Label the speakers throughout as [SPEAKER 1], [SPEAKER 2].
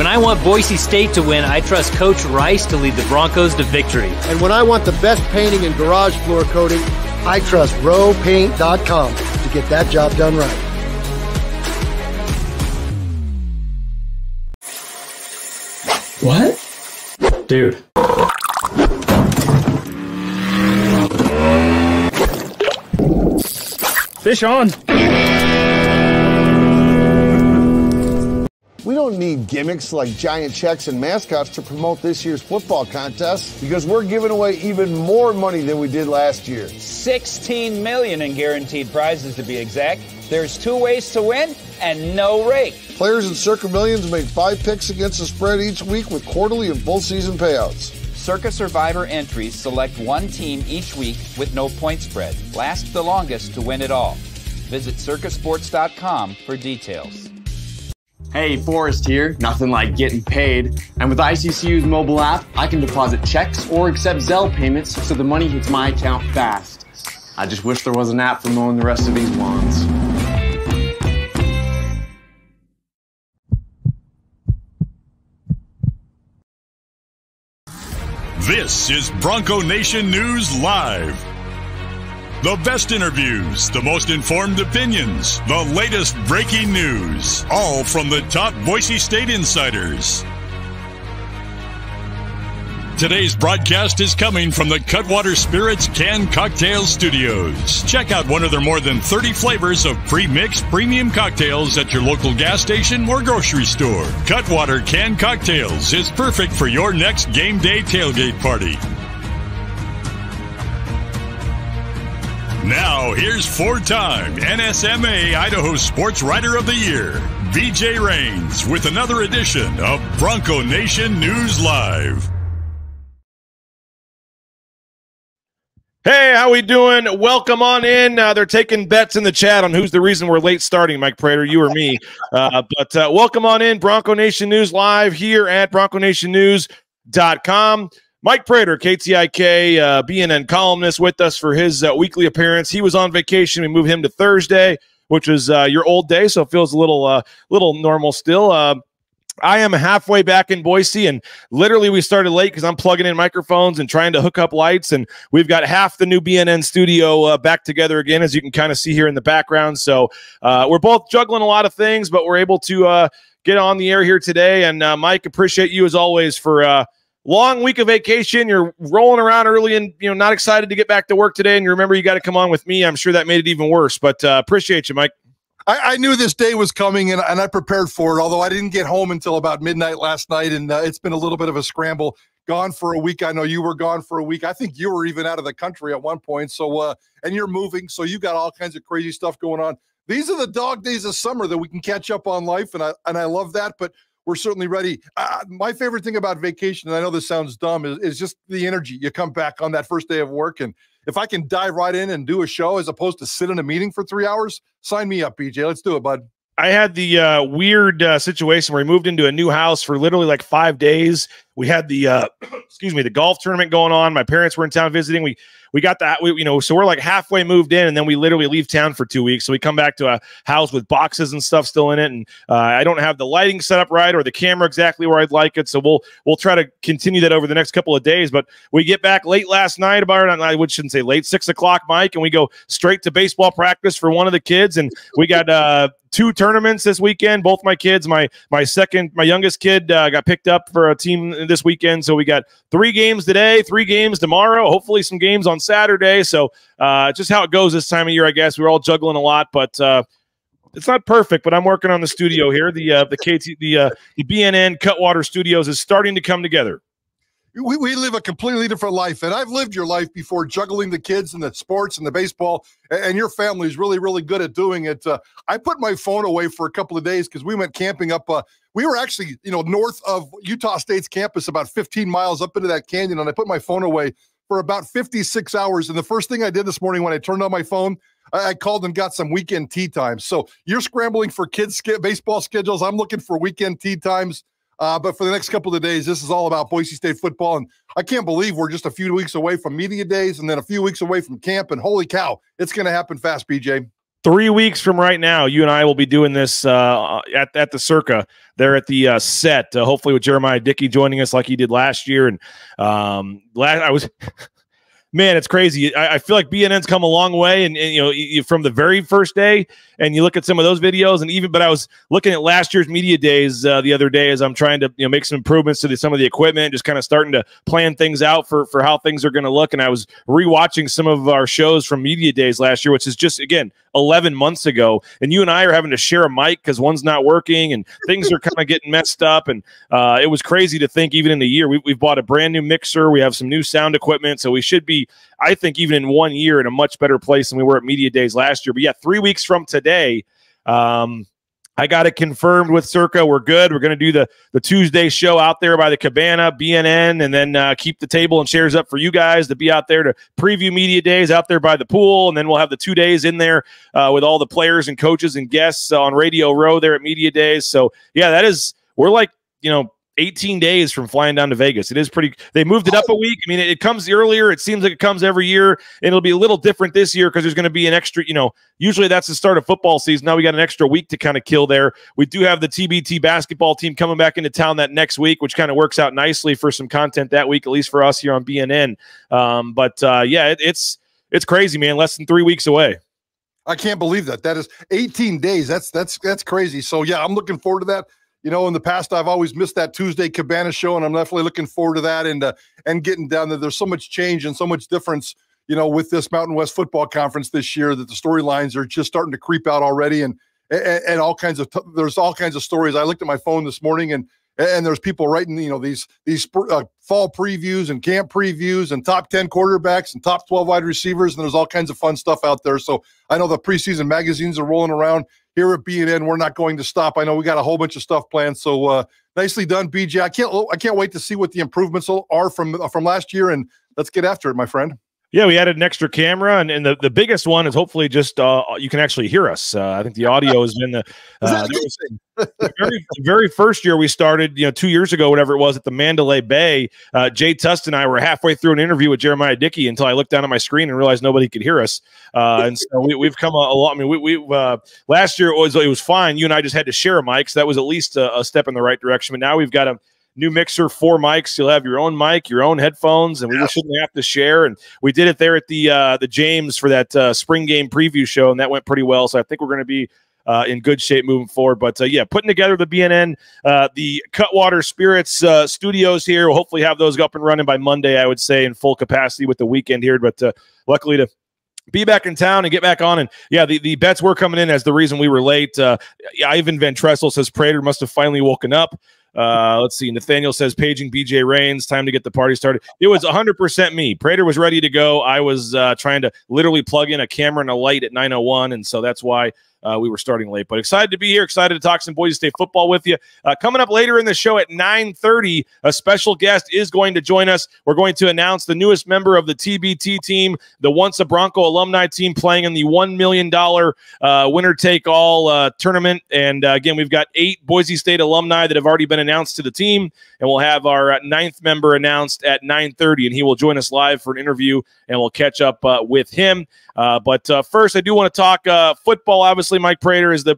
[SPEAKER 1] I want Boise State to win, I trust Coach Rice to lead the Broncos to victory.
[SPEAKER 2] And when I want the best painting and garage floor coating, I trust RowPaint.com to get that job done right.
[SPEAKER 3] What? Dude. Fish on.
[SPEAKER 4] We don't need gimmicks like giant checks and mascots to promote this year's football contest because we're giving away even more money than we did last year.
[SPEAKER 5] $16 million in guaranteed prizes to be exact. There's 2 ways to win and no rake.
[SPEAKER 4] Players in Circa Millions make 5 picks against the spread each week with quarterly and full season payouts.
[SPEAKER 5] Circa Survivor entries select 1 team each week with no point spread. Last the longest to win it all. Visit circasports.com for details.
[SPEAKER 6] Hey, Forrest here. Nothing like getting paid. And with ICCU's mobile app, I can deposit checks or accept Zelle payments so the money hits my account fast. I just wish there was an app for mowing the rest of these lawns.
[SPEAKER 7] This is Bronco Nation News Live. The best interviews, the most informed opinions, the latest breaking news, all from the top Boise State insiders. Today's broadcast is coming from the Cutwater Spirits Canned Cocktail Studios. Check out one of their more than 30 flavors of pre-mixed premium cocktails at your local gas station or grocery store. Cutwater Canned Cocktails is perfect for your next game day tailgate party. Now, here's 4-time NSMA Idaho Sports Writer of the Year, BJ Rains, with another edition of Bronco Nation News Live.
[SPEAKER 8] Hey, how we doing? Welcome on in. They're taking bets in the chat on who's the reason we're late starting, Mike Prater, you or me. But welcome on in, Bronco Nation News Live here at BroncoNationNews.com. Mike Prater, KTIK, BNN columnist, with us for his weekly appearance. He was on vacation. We moved him to Thursday, which was your old day, so it feels a little normal still. I am halfway back in Boise, and literally we started late because I'm plugging in microphones and trying to hook up lights, and we've got half the new BNN studio back together again, as you can kind of see here in the background. So we're both juggling a lot of things, but we're able to get on the air here today. And Mike, appreciate you as always for long week of vacation. You're rolling around early and not excited to get back to work today, and you remember you got to come on with me. I'm sure that made it even worse, but appreciate you, Mike.
[SPEAKER 9] I knew this day was coming, and I prepared for it, although I didn't get home until about midnight last night, and it's been a little bit of a scramble. Gone for a week. I know you were gone for a week. I think you were even out of the country at one point. So, and you're moving, so you got all kinds of crazy stuff going on. These are the dog days of summer that we can catch up on life, and I love that, but we're certainly ready. My favorite thing about vacation, and I know this sounds dumb, is just the energy. You come back on that first day of work, and if I can dive right in and do a show as opposed to sit in a meeting for 3 hours, sign me up, BJ. Let's do it, bud.
[SPEAKER 8] I had the weird situation where we moved into a new house for literally like 5 days. We had the the golf tournament going on. My parents were in town visiting. We got that, so we're like halfway moved in, and then we literally leave town for 2 weeks. So we come back to a house with boxes and stuff still in it, and I don't have the lighting set up right or the camera exactly where I'd like it. So we'll try to continue that over the next couple of days. But we get back late last night, I shouldn't say late, 6 o'clock, Mike, and we go straight to baseball practice for one of the kids, and we got 2 tournaments this weekend. Both my kids, my youngest kid got picked up for a team this weekend. So we got 3 games today, 3 games tomorrow, hopefully some games on Saturday. So just how it goes this time of year, I guess. We're all juggling a lot, but it's not perfect, but I'm working on the studio here. The BNN Cutwater Studios is starting to come together.
[SPEAKER 9] We live a completely different life, and I've lived your life before, juggling the kids and the sports and the baseball, and your family is really, really good at doing it. I put my phone away for a couple of days because we went camping up. We were actually, north of Utah State's campus, about 15 miles up into that canyon, and I put my phone away for about 56 hours. And the first thing I did this morning when I turned on my phone, I called and got some weekend tee times. So you're scrambling for kids' baseball schedules. I'm looking for weekend tee times. But for the next couple of days, this is all about Boise State football. And I can't believe we're just a few weeks away from media days and then a few weeks away from camp. And holy cow, it's going to happen fast, BJ.
[SPEAKER 8] 3 weeks from right now, you and I will be doing this at the Circa. They're at the set, hopefully with Jeremiah Dickey joining us like he did last year. And I was man, it's crazy. I feel like BNN's come a long way, and from the very first day, and you look at some of those videos, and but I was looking at last year's media days the other day as I'm trying to make some improvements to some of the equipment, just kind of starting to plan things out for how things are going to look. And I was rewatching some of our shows from media days last year, which is just, again, 11 months ago, and you and I are having to share a mic because one's not working and things are kind of getting messed up. And it was crazy to think, even in a year, we've bought a brand new mixer, we have some new sound equipment, so we should be, I think, even in 1 year, in a much better place than we were at media days last year. But yeah, 3 weeks from today, I got it confirmed with Circa. We're good. We're going to do the Tuesday show out there by the Cabana, BNN, and then keep the table and chairs up for you guys to be out there to preview media days out there by the pool. And then we'll have the 2 days in there with all the players and coaches and guests on Radio Row there at media days. So yeah, we're like, 18 days from flying down to Vegas. It is pretty, they moved it up a week. I mean, it comes earlier. It seems like it comes every year, and it'll be a little different this year because there's going to be an extra, usually that's the start of football season. Now we got an extra week to kind of kill there. We do have the TBT basketball team coming back into town that next week, which kind of works out nicely for some content that week, at least for us here on BNN. Yeah, it's crazy, man. Less than 3 weeks away.
[SPEAKER 9] I can't believe that. That is 18 days. That's crazy. So yeah, I'm looking forward to that. In the past, I've always missed that Tuesday Cabana show, and I'm definitely looking forward to that and getting down there. There's so much change and so much difference, with this Mountain West Football Conference this year, that the storylines are just starting to creep out already, and all kinds of there's all kinds of stories. I looked at my phone this morning, and there's people writing, these fall previews and camp previews and top 10 quarterbacks and top 12 wide receivers, and there's all kinds of fun stuff out there. So I know the preseason magazines are rolling around. Here at BNN, we're not going to stop. I know we got a whole bunch of stuff planned. So nicely done, BJ. I can't wait to see what the improvements are from last year, and let's get after it, my friend.
[SPEAKER 8] Yeah, we added an extra camera, and the biggest one is hopefully just you can actually hear us. I think the audio has been the very first year we started, 2 years ago, whatever it was, at the Mandalay Bay. Jay Tust and I were halfway through an interview with Jeremiah Dickey until I looked down at my screen and realized nobody could hear us. And so we've come a lot. I mean, we last year it was fine. You and I just had to share a mic, so that was at least a step in the right direction. But now we've got a new mixer, 4 mics. You'll have your own mic, your own headphones, and we shouldn't have to share. And we did it there at the James for that spring game preview show, and that went pretty well. So I think we're going to be in good shape moving forward. But yeah, putting together the BNN, the Cutwater Spirits studios here. We'll hopefully have those up and running by Monday, I would say, in full capacity with the weekend here. But luckily to be back in town and get back on. And yeah, the bets were coming in as the reason we were late. Ivan Van Tressel says Prater must have finally woken up. Let's see. Nathaniel says paging BJ Rains, time to get the party started. It was 100% me. Prater was ready to go. I was trying to literally plug in a camera and a light at 9:01, and so that's why we were starting late. But excited to be here, excited to talk some Boise State football with you. Coming up later in the show at 9:30, a special guest is going to join us. We're going to announce the newest member of the TBT team, the once a Bronco alumni team playing in the $1 million winner-take-all tournament. And again, we've got 8 Boise State alumni that have already been announced to the team, and we'll have our 9th member announced at 9:30, and he will join us live for an interview, and we'll catch up with him. But first, I do want to talk football. Obviously, Mike Prater is the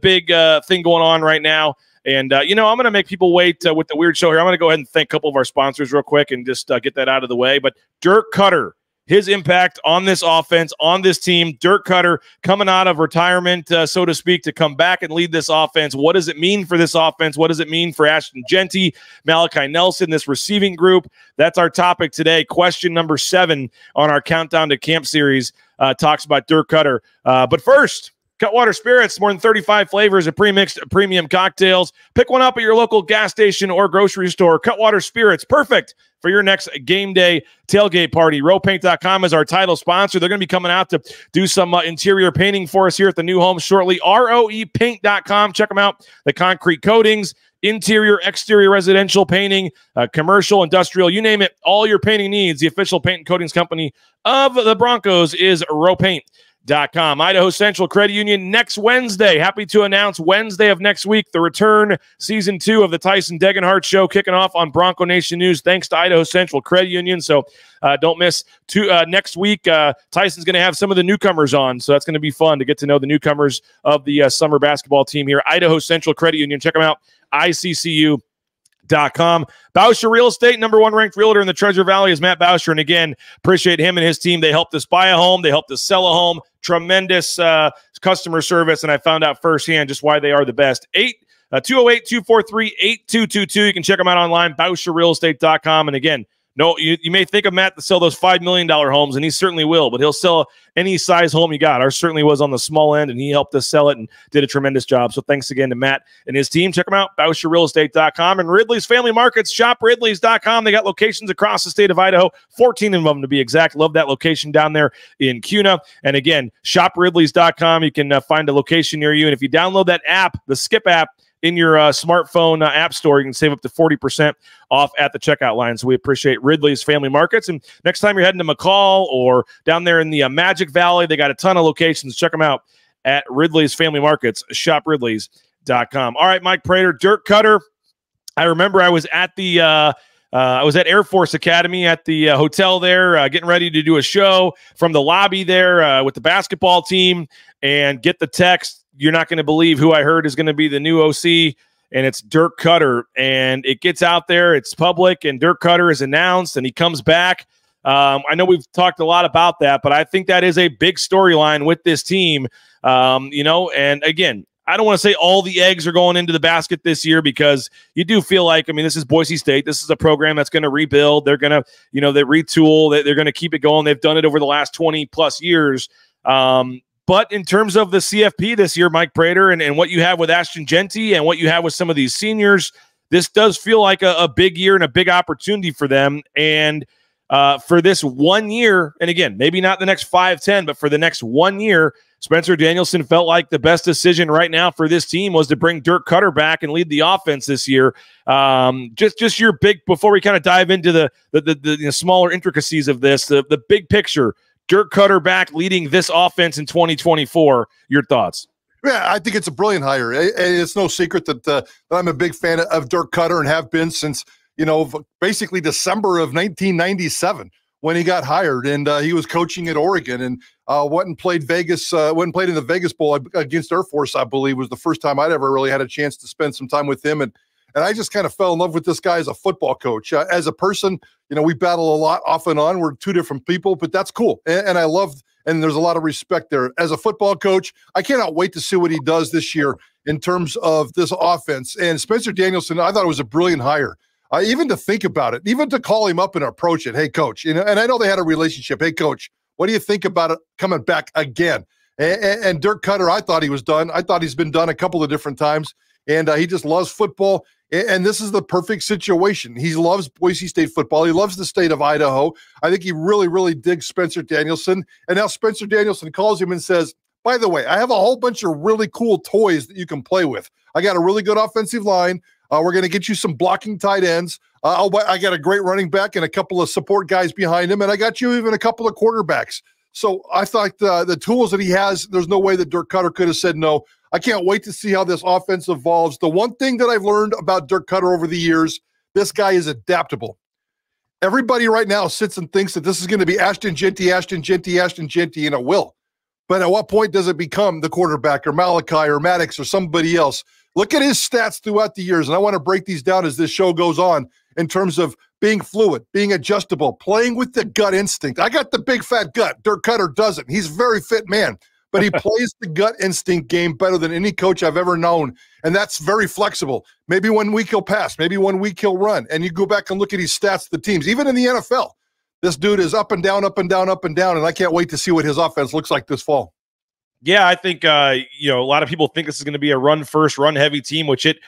[SPEAKER 8] big thing going on right now. And, I'm going to make people wait with the weird show here. I'm going to go ahead and thank a couple of our sponsors real quick and just get that out of the way. But Dirk Koetter, his impact on this offense, on this team, Dirk Koetter coming out of retirement, so to speak, to come back and lead this offense. What does it mean for this offense? What does it mean for Ashton Genty, Malachi Nelson, this receiving group? That's our topic today. Question number 7 on our Countdown to Camp series talks about Dirk Koetter. But first, Cutwater Spirits, more than 35 flavors of pre-mixed premium cocktails. Pick one up at your local gas station or grocery store. Cutwater Spirits, perfect for your next game day tailgate party. Rowpaint.com is our title sponsor. They're going to be coming out to do some interior painting for us here at the new home shortly. ROEpaint.com. Check them out. The concrete coatings, interior, exterior residential painting, commercial, industrial, you name it, all your painting needs. The official paint and coatings company of the Broncos is Row Paint. Idaho Central Credit Union next Wednesday. Happy to announce Wednesday of next week, the return season 2 of the Tyson Degenhardt Show kicking off on Bronco Nation News thanks to Idaho Central Credit Union. So don't miss next week. Tyson's going to have some of the newcomers on, so that's going to be fun to get to know the newcomers of the summer basketball team here. Idaho Central Credit Union. Check them out, ICCU.com. Bauscher Real Estate, #1 ranked realtor in the Treasure Valley is Matt Bauscher. And again, appreciate him and his team. They helped us buy a home. They helped us sell a home. Tremendous customer service. And I found out firsthand just why they are the best. 208-243-8222. You can check them out online, BauscherRealEstate.com. And again, no, you may think of Matt to sell those $5 million homes, and he certainly will, but he'll sell any size home you got. Ours certainly was on the small end, and he helped us sell it and did a tremendous job. So thanks again to Matt and his team. Check them out, BauscherRealEstate.com. And Ridley's Family Markets, ShopRidleys.com. They got locations across the state of Idaho, 14 of them to be exact. Love that location down there in Kuna. And again, ShopRidleys.com. You can find a location near you. And if you download that app, the Skip app, in your smartphone app store, you can save up to 40% off at the checkout line. So we appreciate Ridley's Family Markets. And next time you're heading to McCall or down there in the Magic Valley, they got a ton of locations. Check them out at Ridley's Family Markets, ShopRidleys.com. All right, Mike Prater, Dirk Koetter. I remember I was at the I was at Air Force Academy at the hotel there, getting ready to do a show from the lobby there with the basketball team, and get the text. You're not going to believe who I heard is going to be the new OC, and it's Dirk Koetter. And it gets out there, it's public, and Dirk Koetter is announced, and he comes back. I know we've talked a lot about that, but I think that is a big storyline with this team. And again, I don't want to say all the eggs are going into the basket this year, because you do feel like, I mean, this is Boise State. This is a program that's going to rebuild. They're going to, they retool. They're going to keep it going. They've done it over the last 20 plus years. But in terms of the CFP this year, Mike Prater, and what you have with Ashton Genty and what you have with some of these seniors, this does feel like a big year and a big opportunity for them. And for this 1 year, and again, maybe not the next 5-10, but for the next 1 year, Spencer Danielson felt like the best decision right now for this team was to bring Dirk Koetter back and lead the offense this year. Just your big, before we kind of dive into the smaller intricacies of this, the big picture, Dirk Koetter back leading this offense in 2024. Your thoughts?
[SPEAKER 9] Yeah, I think it's a brilliant hire. It's no secret that I'm a big fan of Dirk Koetter and have been since, basically December of 1997 when he got hired, and he was coaching at Oregon and went and played in the Vegas Bowl against Air Force, I believe, was the first time I'd ever really had a chance to spend some time with him. And I just kind of fell in love with this guy as a football coach. As a person, we battle a lot off and on. We're two different people, but that's cool. And I love, and there's a lot of respect there. As a football coach, I cannot wait to see what he does this year in terms of this offense. And Spencer Danielson, I thought it was a brilliant hire. Even to think about it, even to call him up and approach it. Hey, coach, and I know they had a relationship. Hey, coach, what do you think about it coming back again? And Dirk Koetter, I thought he was done. I thought he's been done a couple of different times, and he just loves football. And this is the perfect situation. He loves Boise State football. He loves the state of Idaho. I think he really, really digs Spencer Danielson. And now Spencer Danielson calls him and says, by the way, I have a whole bunch of really cool toys that you can play with. I got a really good offensive line. We're going to get you some blocking tight ends. I got a great running back and a couple of support guys behind him. And I got you even a couple of quarterbacks. So I thought the tools that he has, there's no way that Dirk Koetter could have said no. I can't wait to see how this offense evolves. The one thing that I've learned about Dirk Koetter over the years, this guy is adaptable. Everybody right now sits and thinks that this is going to be Ashton Genty, and it will. But at what point does it become the quarterback or Malachi or Maddox or somebody else? Look at his stats throughout the years, and I want to break these down as this show goes on in terms of being fluid, being adjustable, playing with the gut instinct. I got the big fat gut. Dirk Koetter doesn't. He's a very fit man. But he plays the gut instinct game better than any coach I've ever known. And that's very flexible. Maybe 1 week he'll pass. Maybe 1 week he'll run. And you go back and look at his stats, the teams, even in the NFL. This dude is up and down, up and down, up and down. And I can't wait to see what his offense looks like this fall.
[SPEAKER 8] Yeah, I think a lot of people think this is going to be a run first, run heavy team, which it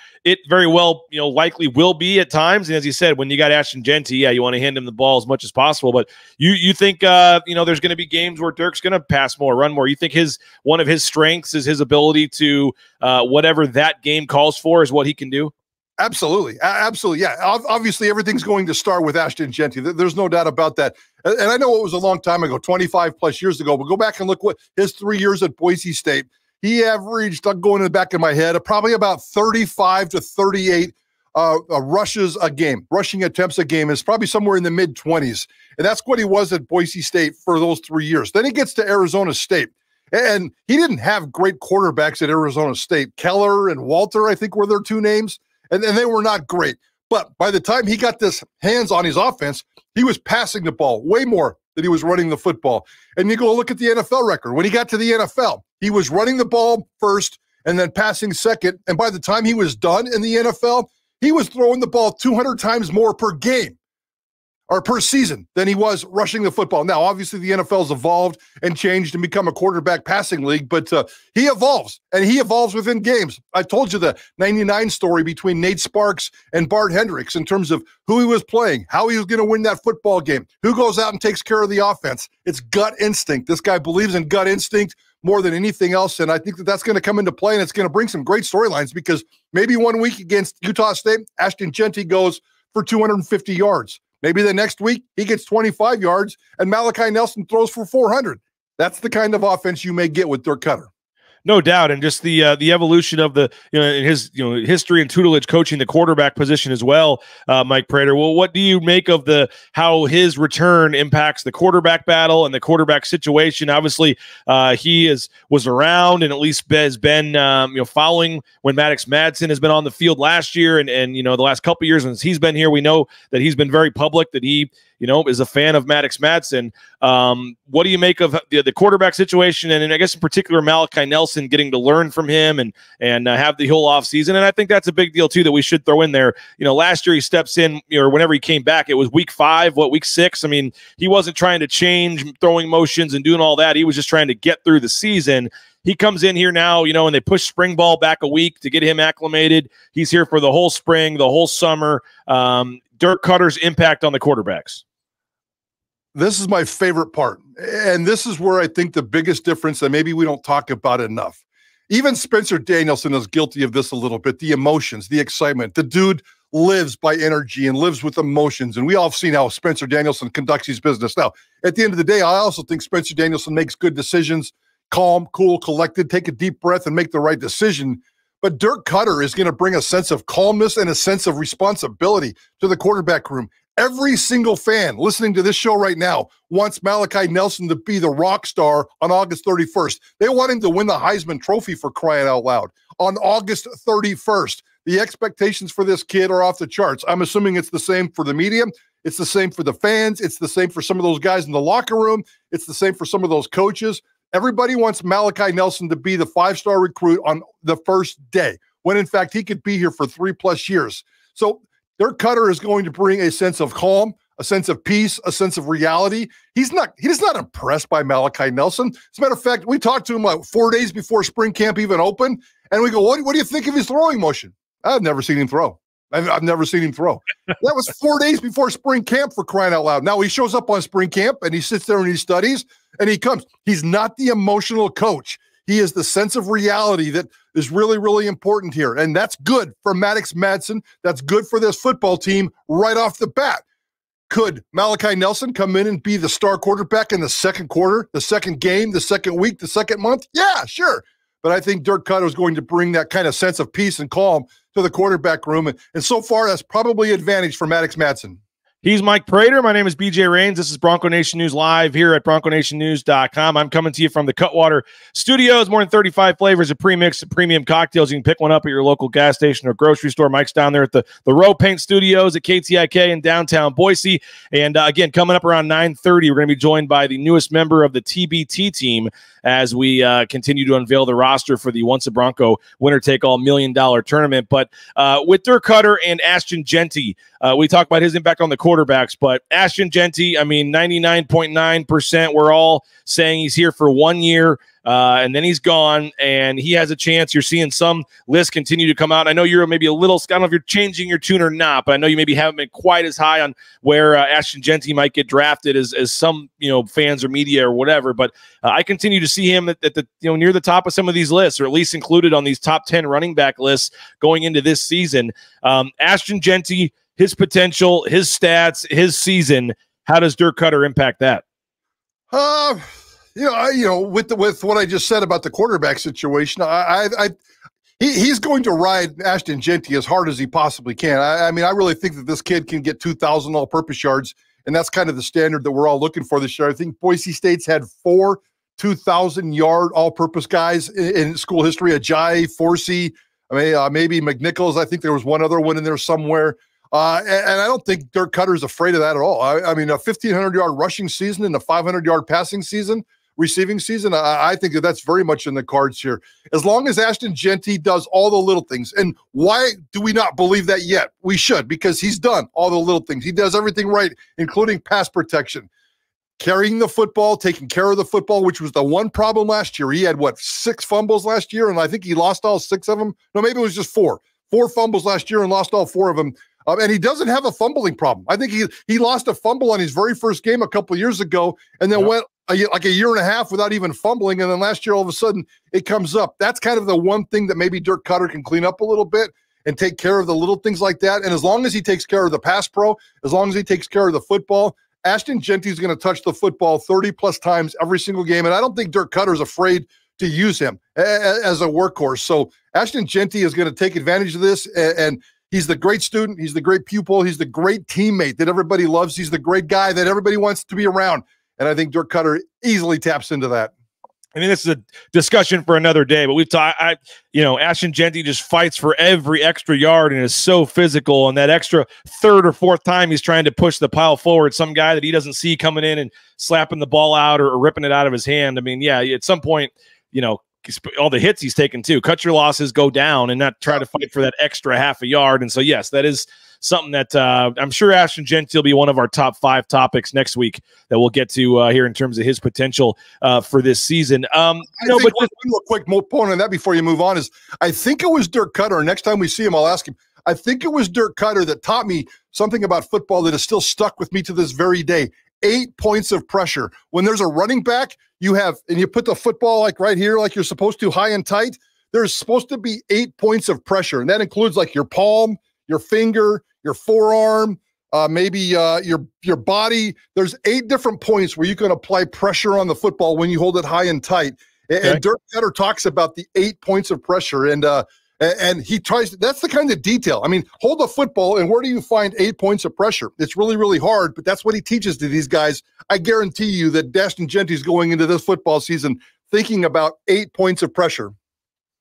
[SPEAKER 8] very well likely will be at times. And as you said, when you got Ashton Genty, yeah, you want to hand him the ball as much as possible. But you think there's going to be games where Dirk's going to pass more, run more. You think one of his strengths is his ability to whatever that game calls for is what he can do.
[SPEAKER 9] Absolutely. Absolutely. Yeah. Obviously, everything's going to start with Ashton Jeanty. There's no doubt about that. And I know it was a long time ago, 25 plus years ago, but go back and look what his 3 years at Boise State. He averaged, I'm going in the back of my head, probably about 35 to 38 rushes a game. Rushing attempts a game is probably somewhere in the mid-20s. And that's what he was at Boise State for those 3 years. Then he gets to Arizona State. And he didn't have great quarterbacks at Arizona State. Keller and Walter, I think, were their two names. And they were not great. But by the time he got this hands on his offense, he was passing the ball way more than he was running the football. And you go look at the NFL record. When he got to the NFL, he was running the ball first and then passing second. And by the time he was done in the NFL, he was throwing the ball 200 times more per game or per season than he was rushing the football. Now, obviously, the NFL's evolved and changed and become a quarterback passing league, but he evolves, and he evolves within games. I told you the 99 story between Nate Sparks and Bart Hendricks in terms of who he was playing, how he was going to win that football game, who goes out and takes care of the offense. It's gut instinct. This guy believes in gut instinct more than anything else, and I think that's going to come into play, and it's going to bring some great storylines because maybe 1 week against Utah State, Ashton Jeanty goes for 250 yards. Maybe the next week he gets 25 yards and Malachi Nelson throws for 400. That's the kind of offense you may get with Dirk Koetter.
[SPEAKER 8] No doubt, and just the evolution of the his history and tutelage coaching the quarterback position as well, Mike Prater. Well, what do you make of how his return impacts the quarterback battle and the quarterback situation? Obviously, he was around and at least has been following when Maddox Madsen has been on the field last year and the last couple of years since he's been here. We know that he's been very public that he is a fan of Maddox Madsen. What do you make of the quarterback situation, and I guess in particular Malachi Nelson getting to learn from him and have the whole offseason? And I think that's a big deal too that we should throw in there. Last year he steps in, or whenever he came back, it was week 6. I mean, he wasn't trying to change throwing motions and doing all that. He was just trying to get through the season. He comes in here now, and they push spring ball back a week to get him acclimated. He's here for the whole spring, the whole summer. Dirk Koetter's impact on the quarterbacks.
[SPEAKER 9] This is my favorite part. And this is where I think the biggest difference that maybe we don't talk about enough. Even Spencer Danielson is guilty of this a little bit. The emotions, the excitement. The dude lives by energy and lives with emotions. And we all have seen how Spencer Danielson conducts his business. Now, at the end of the day, I also think Spencer Danielson makes good decisions, calm, cool, collected, take a deep breath and make the right decision. But Dirk Koetter is going to bring a sense of calmness and a sense of responsibility to the quarterback room. Every single fan listening to this show right now wants Malachi Nelson to be the rock star on August 31st. They want him to win the Heisman Trophy, for crying out loud, on August 31st. The expectations for this kid are off the charts. I'm assuming it's the same for the media. It's the same for the fans. It's the same for some of those guys in the locker room. It's the same for some of those coaches. Everybody wants Malachi Nelson to be the 5-star recruit on the first day, when in fact he could be here for 3+ years. So Dirk Koetter is going to bring a sense of calm, a sense of peace, a sense of reality. He's not impressed by Malachi Nelson. As a matter of fact, we talked to him like 4 days before spring camp even opened, and we go, what do you think of his throwing motion? I've never seen him throw. I've never seen him throw. That was 4 days before spring camp, for crying out loud. Now he shows up on spring camp and he sits there and he studies and he comes. He's not the emotional coach. He is the sense of reality that is really, really important here. And that's good for Maddox Madsen. That's good for this football team right off the bat. Could Malachi Nelson come in and be the star quarterback in the second quarter, the second game, the second week, the second month? Yeah, sure. But I think Dirk Koetter is going to bring that kind of sense of peace and calm to the quarterback room. And so far, that's probably an advantage for Maddox Madsen.
[SPEAKER 8] He's Mike Prater. My name is BJ Rains. This is Bronco Nation News live here at BroncoNationNews.com. I'm coming to you from the Cutwater Studios. More than 35 flavors of premix and premium cocktails. You can pick one up at your local gas station or grocery store. Mike's down there at the Row Paint Studios at KTIK in downtown Boise. And again, coming up around 9:30, we're going to be joined by the newest member of the TBT team as we continue to unveil the roster for the Once a Bronco winner-take-all $1 million tournament. But with Dirk Koetter and Ashton Jeanty, we talk about his impact on the quarterbacks, but Ashton Jeanty, I mean, 99.9%, we're all saying he's here for 1 year. and then he's gone, and he has a chance. You're seeing some lists continue to come out. I know you're maybe a little, I don't know if you're changing your tune or not, but I know you maybe haven't been quite as high on where Ashton Jeanty might get drafted as some fans or media or whatever. But I continue to see him at the near the top of some of these lists, or at least included on these top 10 running back lists going into this season. Ashton Jeanty, his potential, his stats, his season. How does Dirk Koetter impact that? With what I just said about the quarterback situation, he's going to ride Ashton Jeanty as hard as he possibly can. I really think that this kid can get 2,000 all-purpose yards, and that's kind of the standard that we're all looking for this year. I think Boise State's had 4 2,000-yard all-purpose guys in school history: Ajayi, Forsey, maybe McNichols. I think there was one other one in there somewhere. And I don't think Dirk Koetter is afraid of that at all. A 1,500-yard rushing season and a 500-yard passing season, receiving season, I think that's very much in the cards here. As long as Ashton Jeanty does all the little things. And why do we not believe that yet? We should, because he's done all the little things. He does everything right, including pass protection, carrying the football, taking care of the football, which was the one problem last year. He had, 6 fumbles last year, and I think he lost all 6 of them. No, maybe it was just 4. 4 fumbles last year and lost all 4 of them. And he doesn't have a fumbling problem. I think he lost a fumble on his very first game a couple of years ago, and then went a year and a half without even fumbling. And then last year, all of a sudden, it comes up. That's kind of the one thing that maybe Dirk Koetter can clean up a little bit and take care of the little things like that. And as long as he takes care of the pass pro, as long as he takes care of the football, Ashton Jeanty is going to touch the football 30-plus times every single game. And I don't think Dirk Koetter is afraid to use him as a workhorse. So Ashton Jeanty is going to take advantage of this, and he's the great student. He's the great pupil. He's the great teammate that everybody loves. He's the great guy that everybody wants to be around. And I think Dirk Koetter easily taps into that. I mean, this is a discussion for another day, but we've talked, Ashton Jeanty just fights for every extra yard and is so physical. And that extra 3rd or 4th time he's trying to push the pile forward, some guy that he doesn't see coming in and slapping the ball out or ripping it out of his hand. I mean, yeah, at some point, all the hits he's taken too. Cut your losses, go down, and not try to fight for that extra half a yard. And so, yes, that is something that I'm sure Ashton Jeanty will be one of our top 5 topics next week that we'll get to here in terms of his potential for this season. But
[SPEAKER 9] just a quick point on that before you move on is I think it was Dirk Koetter. Next time we see him, I'll ask him. I think it was Dirk Koetter that taught me something about football that is still stuck with me to this very day. 8 points of pressure. When there's a running back, you put the football like right here, like you're supposed to, high and tight. There's supposed to be 8 points of pressure, and that includes like your palm, your finger, your forearm, maybe your body. There's 8 different points where you can apply pressure on the football when you hold it high and tight. Okay. And Dirk Koetter talks about the 8 points of pressure, and he tries. That's the kind of detail. I mean, hold the football, and where do you find 8 points of pressure? It's really, really hard, but that's what he teaches to these guys. I guarantee you that Ashton Jeanty is going into this football season thinking about 8 points of pressure.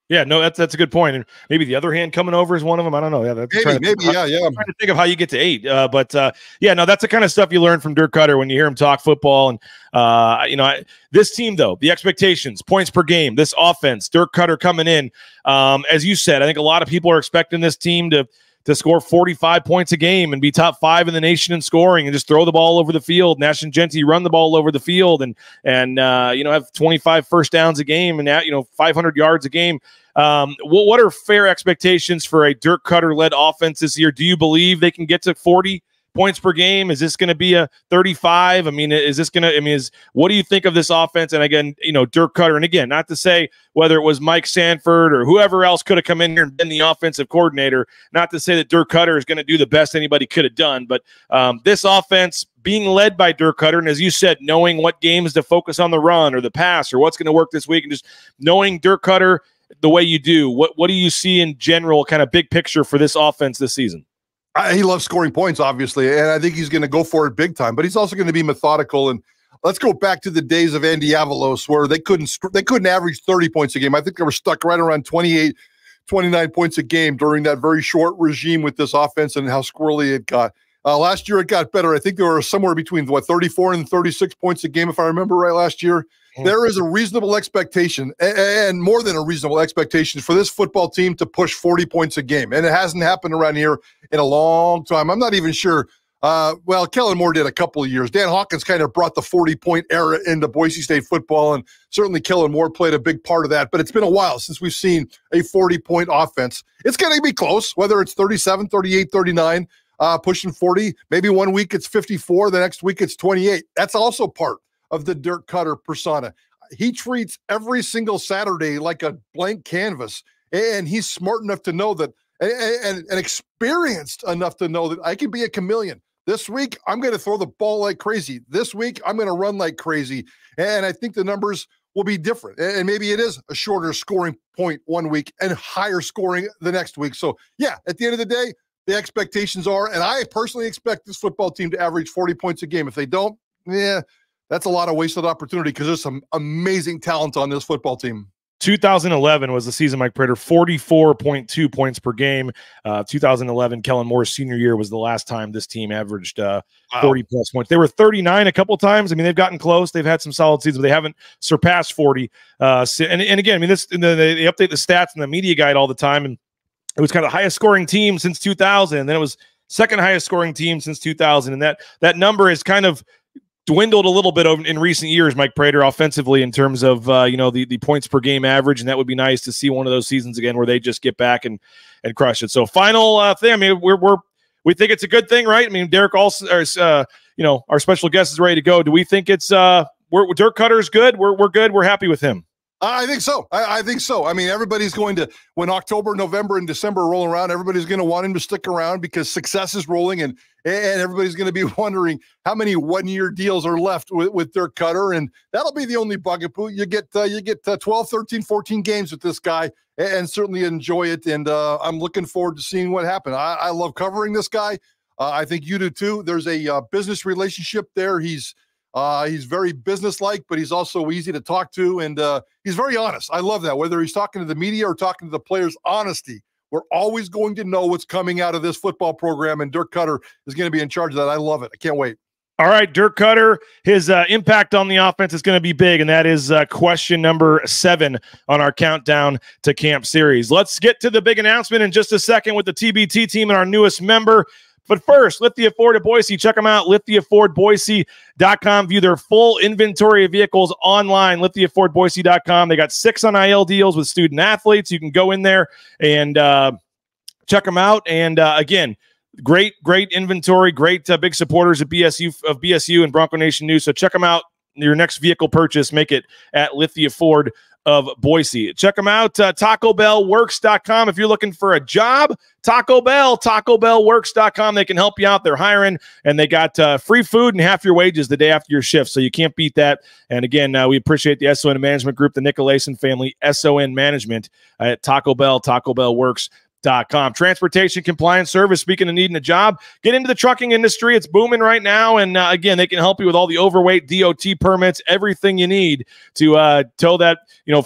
[SPEAKER 8] Yeah, no, that's a good point. And maybe the other hand coming over is one of them. I don't know. Yeah,
[SPEAKER 9] maybe. I'm
[SPEAKER 8] trying to think of how you get to 8. But that's the kind of stuff you learn from Dirk Koetter when you hear him talk football. And this team, though, the expectations, points per game, this offense, Dirk Koetter coming in. As you said, I think a lot of people are expecting this team to score 45 points a game and be top 5 in the nation in scoring and just throw the ball over the field. And Ashton Jeanty run the ball over the field and have 25 first downs a game and 500 yards a game. What are fair expectations for a Dirk Koetter-led offense this year? Do you believe they can get to 40 points per game? Is this going to be a 35? I mean, what do you think of this offense? And again, Dirk Koetter, and again, not to say whether it was Mike Sanford or whoever else could have come in here and been the offensive coordinator, not to say that Dirk Koetter is going to do the best anybody could have done, but this offense being led by Dirk Koetter, and as you said, knowing what games to focus on the run or the pass or what's going to work this week, and just knowing Dirk Koetter the way you do, what do you see in general, kind of big picture for this offense this season?
[SPEAKER 9] He loves scoring points, obviously, and I think he's going to go for it big time. But he's also going to be methodical. And let's go back to the days of Andy Avalos, where they couldn't average 30 points a game. I think they were stuck right around 28, 29 points a game during that very short regime with this offense and how squirrely it got. Last year it got better. I think they were somewhere between 34 and 36 points a game, if I remember right. Last year, there is a reasonable expectation, and more than a reasonable expectation, for this football team to push 40 points a game. And it hasn't happened around here in a long time. I'm not even sure Well, Kellen Moore did a couple of years. Dan Hawkins kind of brought the 40-point era into Boise State football, and certainly Kellen Moore played a big part of that. But it's been a while since we've seen a 40-point offense. It's going to be close, whether it's 37, 38, 39, pushing 40. Maybe one week it's 54, the next week it's 28. That's also part of the Dirk Koetter persona. He treats every single Saturday like a blank canvas, and he's smart enough to know that, and experienced enough to know that I can be a chameleon. This week, I'm going to throw the ball like crazy. This week, I'm going to run like crazy. And I think the numbers will be different. And maybe it is a shorter scoring point one week and higher scoring the next week. So, yeah, at the end of the day, the expectations are, and I personally expect this football team to average 40 points a game. If they don't, that's a lot of wasted opportunity because there's some amazing talent on this football team.
[SPEAKER 8] 2011 was the season, Mike Prater, 44.2 points per game. 2011, Kellen Moore's senior year, was the last time this team averaged 40-plus points. They were 39 a couple times. I mean, they've gotten close. They've had some solid seasons, but they haven't surpassed 40. And again, I mean, they update the stats in the media guide all the time, and it was kind of the highest scoring team since 2000, and then it was second highest scoring team since 2000, and that number is kind of dwindled a little bit in recent years, Mike Prater, offensively in terms of the points per game average, and that would be nice to see one of those seasons again where they just get back and crush it. So final thing, I mean, we think it's a good thing, right? I mean, Derek also, our special guest is ready to go. Do we think it's Dirk Koetter's good? We're good. We're happy with him.
[SPEAKER 9] I think so. I think so. I mean, everybody's going to, when October, November, and December roll around, everybody's going to want him to stick around because success is rolling, and everybody's going to be wondering how many one-year deals are left with Dirk Koetter, and that'll be the only bugaboo. You get 12, 13, 14 games with this guy, and certainly enjoy it, and I'm looking forward to seeing what happens. I love covering this guy. I think you do too. There's a business relationship there. He's very businesslike, but he's also easy to talk to, and he's very honest. I love that. Whether he's talking to the media or talking to the players, honesty. We're always going to know what's coming out of this football program, and Dirk Koetter is going to be in charge of that. I love it. I can't wait.
[SPEAKER 8] All right, Dirk Koetter, his impact on the offense is going to be big, and that is question number 7 on our countdown to camp series. Let's get to the big announcement in just a second with the TBT team and our newest member. But first, Lithia Ford of Boise. Check them out, lithiafordboise.com. View their full inventory of vehicles online, lithiafordboise.com. They got 6 NIL deals with student athletes. You can go in there and check them out. And again, great inventory, great big supporters of BSU and Bronco Nation News. So check them out. Your next vehicle purchase, make it at Lithia Ford of Boise. Check them out, TacoBellWorks.com. If you're looking for a job, TacoBellWorks.com. They can help you out. They're hiring, and they got free food and half your wages the day after your shift, so you can't beat that. And again, we appreciate the SON Management Group, the Nicolason family, SON Management at Taco Bell, TacoBellWorks.com. Transportation compliance service. Speaking of needing a job, get into the trucking industry. It's booming right now, and again, they can help you with all the overweight DOT permits, everything you need to tow that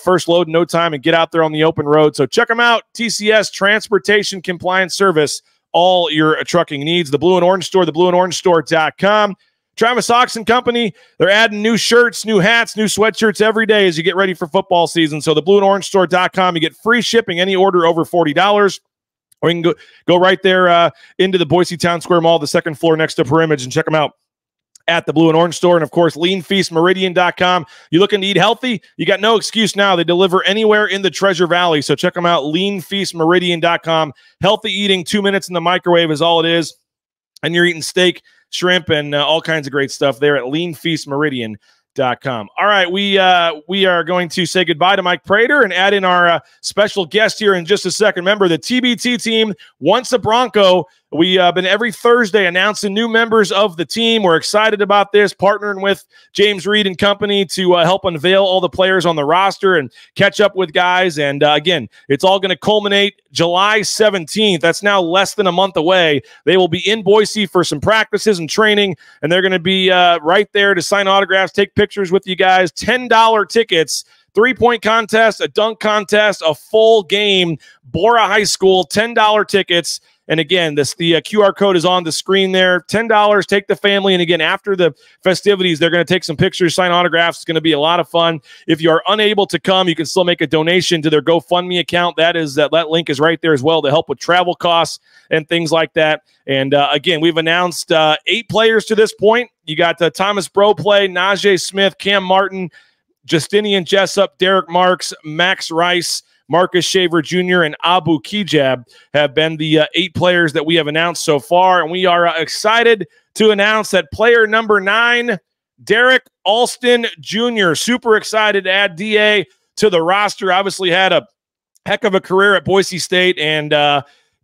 [SPEAKER 8] first load in no time and get out there on the open road. So check them out, TCS Transportation Compliance Service, all your trucking needs. The Blue and Orange Store, theblueandorangestore.com. Travis Oxen Company, they're adding new shirts, new hats, new sweatshirts every day as you get ready for football season. So theblueandorangestore.com, you get free shipping, any order over $40. Or you can go right there into the Boise Town Square Mall, the second floor next to Perimage, and check them out at the Blue and Orange Store. And, of course, leanfeastmeridian.com. You looking to eat healthy? You got no excuse now. They deliver anywhere in the Treasure Valley. So check them out, leanfeastmeridian.com. Healthy eating, 2 minutes in the microwave is all it is. And you're eating steak, shrimp, and all kinds of great stuff there at leanfeastmeridian.com. All right, we are going to say goodbye to Mike Prater and add in our special guest here in just a second. Remember, the TBT team, once a Bronco. We've been every Thursday announcing new members of the team. We're excited about this, partnering with James Reed and company to help unveil all the players on the roster and catch up with guys. And again, it's all going to culminate July 17th. That's now less than a month away. They will be in Boise for some practices and training, and they're going to be right there to sign autographs, take pictures with you guys. $10 tickets 3-point contest, a dunk contest, a full game, Bora High School, $10 tickets. And again, the QR code is on the screen there. $10, take the family. And again, after the festivities, they're going to take some pictures, sign autographs. It's going to be a lot of fun. If you are unable to come, you can still make a donation to their GoFundMe account. That link is right there as well to help with travel costs and things like that. And again, we've announced 8 players to this point. You got Thomas Broplay, Najee Smith, Cam Martin, Justinian Jessup, Derek Marks, Max Rice, Marcus Shaver Jr., and Abu Kijab have been the 8 players that we have announced so far. And we are excited to announce that player number 9, Derek Alston Jr., super excited to add DA to the roster. Obviously had a heck of a career at Boise State and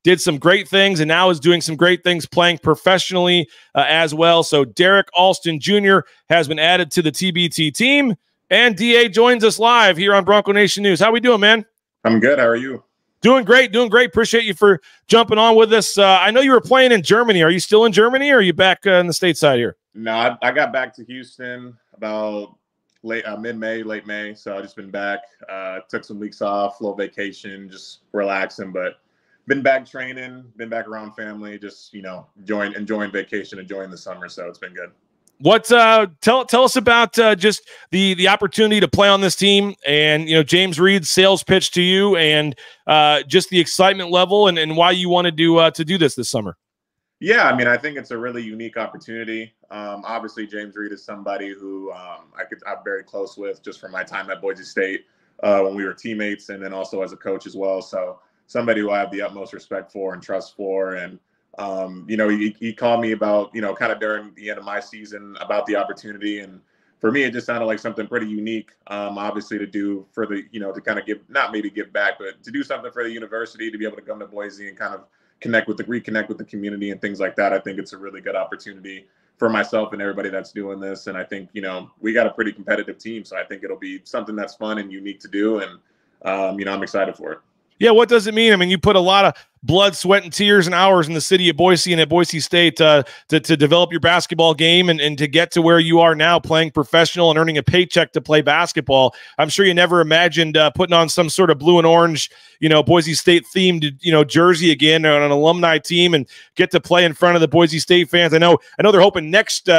[SPEAKER 8] did some great things, and now is doing some great things playing professionally as well. So Derek Alston Jr. has been added to the TBT team, and DA joins us live here on Bronco Nation News. How we doing, man?
[SPEAKER 10] I'm good. How are you?
[SPEAKER 8] Doing great, doing great. Appreciate you for jumping on with us. I know you were playing in Germany. Are you still in Germany, or are you back in the stateside here?
[SPEAKER 10] No, I got back to Houston about mid-May, late May. So I've just been back. Took some weeks off, little vacation, just relaxing. But been back training, been back around family, just enjoying vacation, enjoying the summer. So it's been good.
[SPEAKER 8] What tell us about just the opportunity to play on this team, and James Reed's sales pitch to you, and just the excitement level and why you wanted to do this summer.
[SPEAKER 10] Yeah, I mean, I think it's a really unique opportunity. Obviously, James Reed is somebody who I'm very close with just from my time at Boise State when we were teammates, and then also as a coach as well. So somebody who I have the utmost respect for and trust for, and he called me about, kind of during the end of my season about the opportunity. And for me, it just sounded like something pretty unique, obviously to do for the, to kind of not maybe give back, but to do something for the university, to be able to come to Boise and kind of reconnect with the community and things like that. I think it's a really good opportunity for myself and everybody that's doing this. And I think, we got a pretty competitive team. So I think it'll be something that's fun and unique to do. And, I'm excited for it.
[SPEAKER 8] Yeah, what does it mean? I mean, you put a lot of blood, sweat, and tears and hours in the city of Boise and at Boise State to develop your basketball game and to get to where you are now, playing professional and earning a paycheck to play basketball. I'm sure you never imagined putting on some sort of blue and orange, Boise State themed, jersey again on an alumni team and get to play in front of the Boise State fans. I know they're hoping next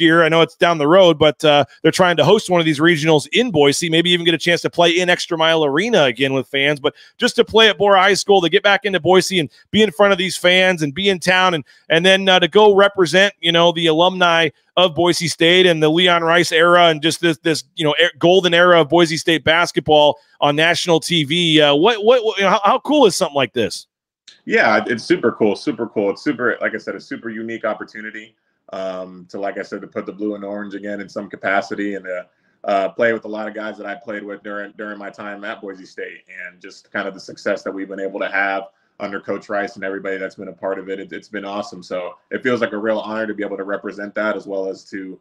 [SPEAKER 8] year. I know it's down the road, but they're trying to host one of these regionals in Boise, maybe even get a chance to play in Extra Mile Arena again with fans, but just to play at Bora High School, to get back into Boise and be in front of these fans and be in town and then to go represent, the alumni of Boise State and the Leon Rice era and just this golden era of Boise State basketball on national TV. How cool is something like this?
[SPEAKER 10] Yeah, it's super cool. Super cool. It's super, like I said, a super unique opportunity to put the blue and orange again in some capacity and play with a lot of guys that I played with during my time at Boise State, and just kind of the success that we've been able to have under Coach Rice and everybody that's been a part of it. It's been awesome. So it feels like a real honor to be able to represent that, as well as to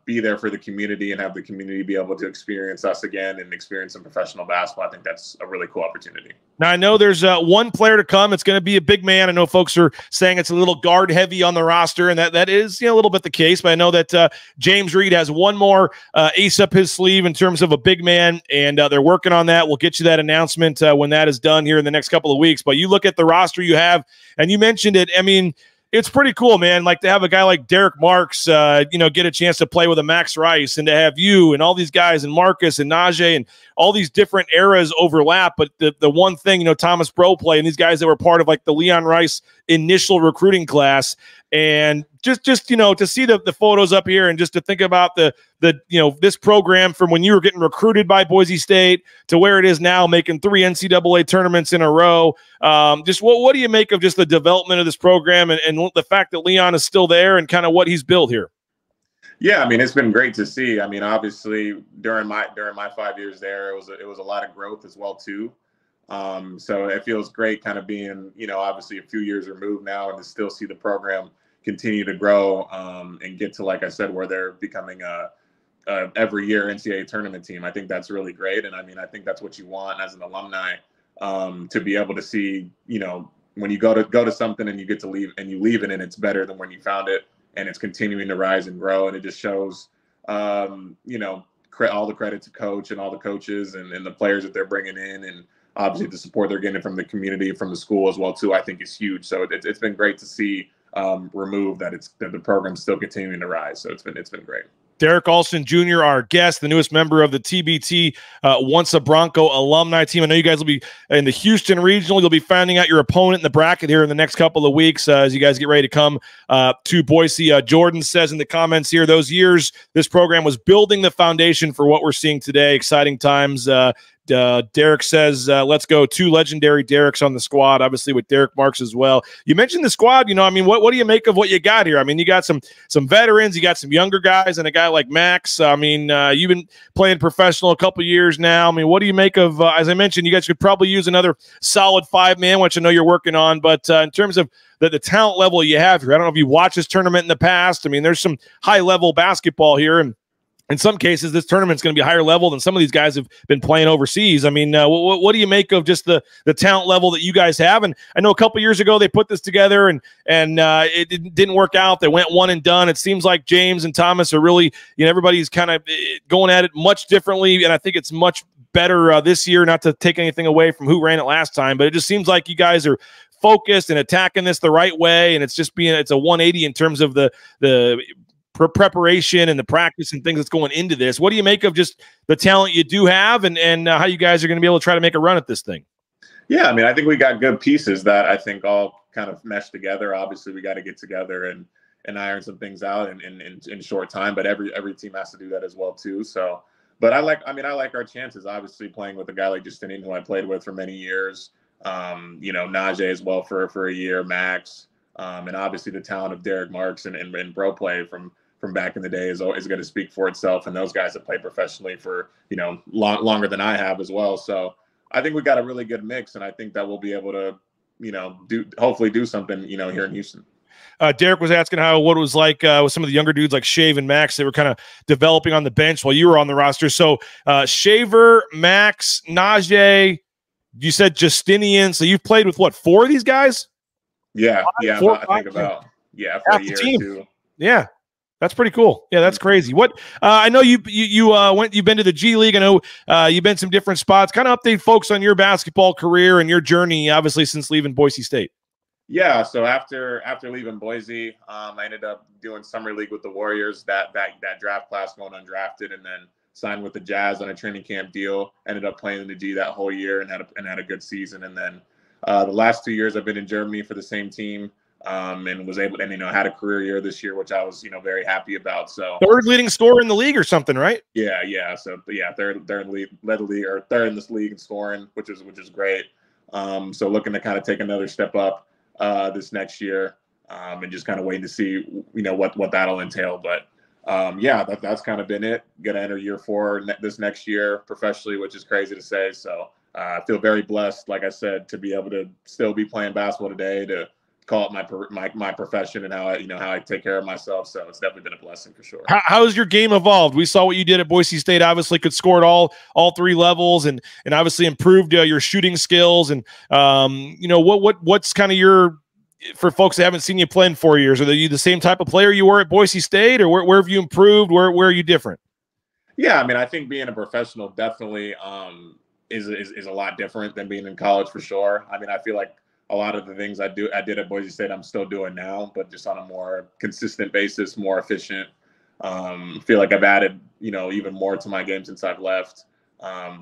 [SPEAKER 10] be there for the community and have the community be able to experience us again and experience some professional basketball. I think that's a really cool opportunity.
[SPEAKER 8] Now, I know there's one player to come. It's going to be a big man. I know folks are saying it's a little guard heavy on the roster, and that is a little bit the case. But I know that James Reed has one more ace up his sleeve in terms of a big man, and they're working on that. We'll get you that announcement when that is done here in the next couple of weeks. But you look at the roster you have, and you mentioned it. I mean, it's pretty cool, man. Like to have a guy like Derek Marks, get a chance to play with a Max Rice, and to have you and all these guys and Marcus and Najee and all these different eras overlap. But the one thing, Thomas Broplay and these guys that were part of like the Leon Rice initial recruiting class, and just to see the photos up here and just to think about the this program from when you were getting recruited by Boise State to where it is now, making 3 NCAA tournaments in a row. Just what do you make of just the development of this program and the fact that Leon is still there and kind of what he's built here?
[SPEAKER 10] Yeah, I mean, it's been great to see. I mean, obviously during my 5 years there, it was a lot of growth as well too. So it feels great kind of being, obviously a few years removed now, and to still see the program continue to grow and get to, like I said, where they're becoming a every year NCAA tournament team. I think that's really great. And I mean, I think that's what you want as an alumni, to be able to see, when you go to something and you get to leave and you leave it and it's better than when you found it, and it's continuing to rise and grow. And it just shows, all the credit to coach and all the coaches and the players that they're bringing in, and obviously the support they're getting from the community, from the school as well too, I think is huge. So it's been great to see remove that the program's still continuing to rise. So it's been great.
[SPEAKER 8] Derek Alston Jr., our guest, the newest member of the TBT, once a Bronco alumni team. I know you guys will be in the Houston Regional. You'll be finding out your opponent in the bracket here in the next couple of weeks as you guys get ready to come to Boise. Jordan says in the comments here, those years, this program was building the foundation for what we're seeing today. Exciting times. Derek says, let's go. 2 legendary Dereks on the squad, obviously with Derek Marks as well. You mentioned the squad. You know, I mean, what do you make of what you got here? I mean, you got some veterans, you got some younger guys, and a guy like Max. I mean, you've been playing professional a couple years now. I mean, what do you make of, as I mentioned, you guys could probably use another solid 5-man, which I know you're working on, but in terms of the talent level you have here, I don't know if you watched this tournament in the past. I mean, there's some high-level basketball here, and in some cases, this tournament's going to be higher level than some of these guys have been playing overseas. I mean, what do you make of just the talent level that you guys have? And I know a couple years ago they put this together and it didn't work out. They went one and done. It seems like James and Thomas are really, you know, everybody's kind of going at it much differently, and I think it's much better this year. Not to take anything away from who ran it last time, but it just seems like you guys are focused and attacking this the right way, and it's a 180 in terms of the preparation and the practice and things that's going into this. What do you make of just the talent you do have and how you guys are going to be able to try to make a run at this thing? Yeah,
[SPEAKER 10] I mean, I think we got good pieces that I think all kind of mesh together. Obviously, we got to get together and iron some things out in short time, but every team has to do that as well too. So, but I like our chances, obviously, playing with a guy like Justinian, who I played with for many years, you know, Najee as well for a year, Max, and obviously the talent of Derek Marks and pro play from back in the day is going to speak for itself. And those guys have played professionally for, you know, longer than I have as well. So I think we got a really good mix, and I think that we'll be able to, you know, hopefully do something, you know, here in Houston.
[SPEAKER 8] Derek was asking what it was like with some of the younger dudes like Shave and Max. They were kind of developing on the bench while you were on the roster. So Shaver, Max, Najee, you said Justinian. So you've played with what, 4 of these guys?
[SPEAKER 10] Yeah, yeah. For a year or 2.
[SPEAKER 8] Yeah. That's pretty cool. Yeah, that's crazy. What I know you've been to the G League. I know you've been some different spots. Kind of update folks on your basketball career and your journey, obviously, since leaving Boise State.
[SPEAKER 10] Yeah, so after leaving Boise, I ended up doing summer league with the Warriors. That draft class going undrafted, and then signed with the Jazz on a training camp deal. Ended up playing in the G that whole year and had a good season. And then the last 2 years I've been in Germany for the same team. And was able to, and, you know, had a career year this year, which I was, you know, very happy about. So
[SPEAKER 8] 3rd leading scorer in the league or something, right?
[SPEAKER 10] Yeah. So third lead, led the league, or 3rd in this league in scoring, which is great. So looking to kind of take another step up this next year, and just kind of waiting to see, you know, what that'll entail. But that's kind of been it. Gonna enter year 4 this next year professionally, which is crazy to say. So I feel very blessed, like I said, to be able to still be playing basketball today, to call it my profession, and how I take care of myself. So it's definitely been a blessing for sure.
[SPEAKER 8] How has your game evolved? We saw what you did at Boise State. Obviously, could score at all 3 levels, and obviously improved your shooting skills. And you know, what's kind of your, for folks that haven't seen you play in 4 years, are you the same type of player you were at Boise State, or where have you improved? Where are you different?
[SPEAKER 10] Yeah, I mean, I think being a professional definitely is a lot different than being in college for sure. I mean, I feel like a lot of the things I did at Boise State, I'm still doing now, but just on a more consistent basis, more efficient. Feel like I've added, you know, even more to my game since I've left.